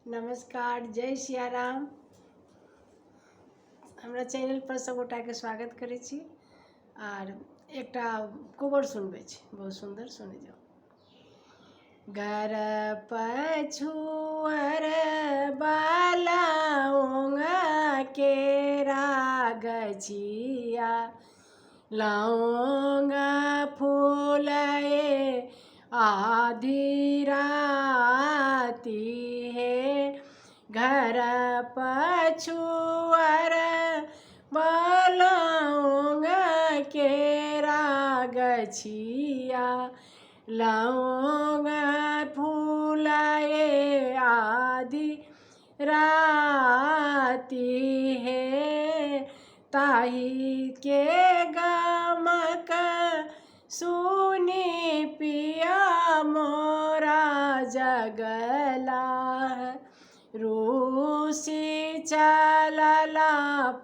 नमस्कार, जय सिया राम। हमरा चैनल पर सब गोटा के स्वागत करै छी आर एकटा कोबर सुनबै छी, बहुत सुंदर, सुनि जाओ। घर पछुअर बालाओंग केरा गछिया लौंग फूलए आधी राती है। घर पछुअर बालाओंग केरा गछिया लौंग फूलए आधी राती है। ताही के गमक सुनी पिया मोरा जगला रूसी चलला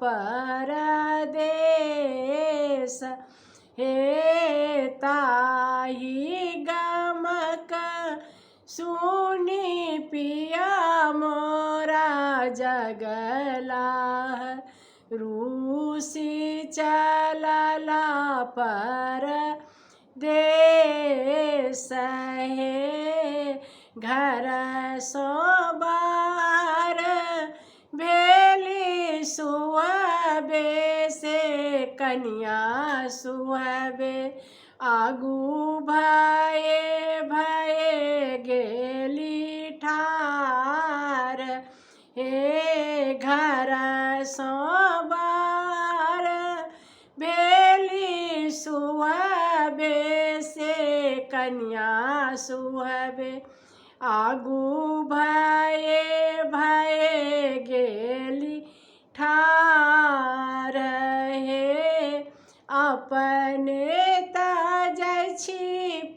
परदेस हे। ताही गमक सुनी पिया मोरा जगला रूसी चलला परदेस हे। घर सो बार भेली सुहबे से कन्या सुहबे आगू भये भये गेली ठार हे। घर सो बार भेली सुहबे से कन्या सुहबे आगू भये भये गेली ठार हे। अपने तजै छी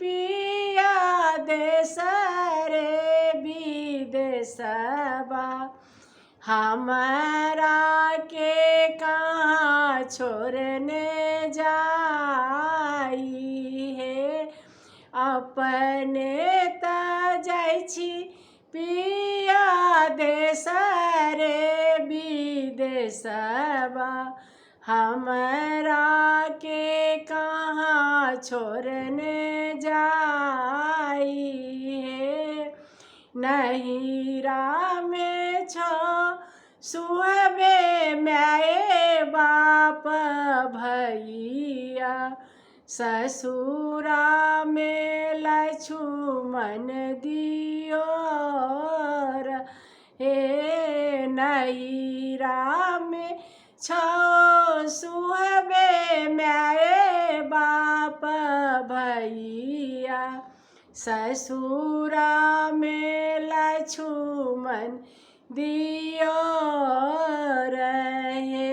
पिया देश रे विदेशबा हमरा के कहाँ छोड़ने जाई है। अपने तजै छी पिया देश रे विदेशबा हमरा के कहाँ छोड़ने जाई है। नहिरा में छो सुहबे माए बाप भैया ससुरा में लक्ष्मण दियोर हे। नहिरा में छो सुहबे माए बाप भैया ससुरा में लक्ष्मण दियोर हे।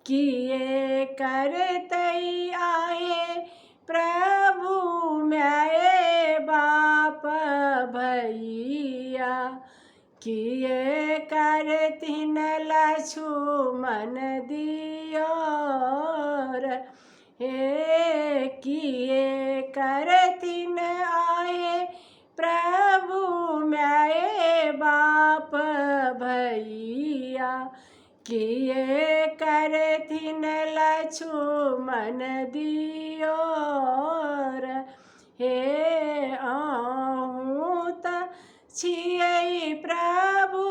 किए करतै आए प्रभु माए बाप भैया किए करथिन लक्ष्मण दियोर हे। किए करथिन आए प्रभु माए बाप भैया किए करथिन लक्ष्मण दियोर हे। आहूँ त छियै प्रभु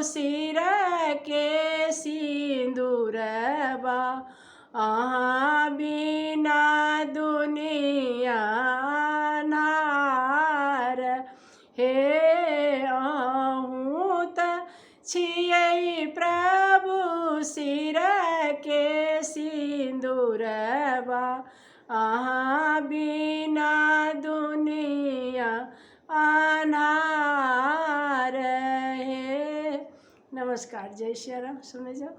सिर के सिंदूरबा अहाँ बिना दुनिया अन्हार हे। आहूँ त छियै प्रभु सिर के सिंदूरबा अहाँ बिना दुनिया अन्हार है। नमस्कार, जय सिया राम। सुने जाओ।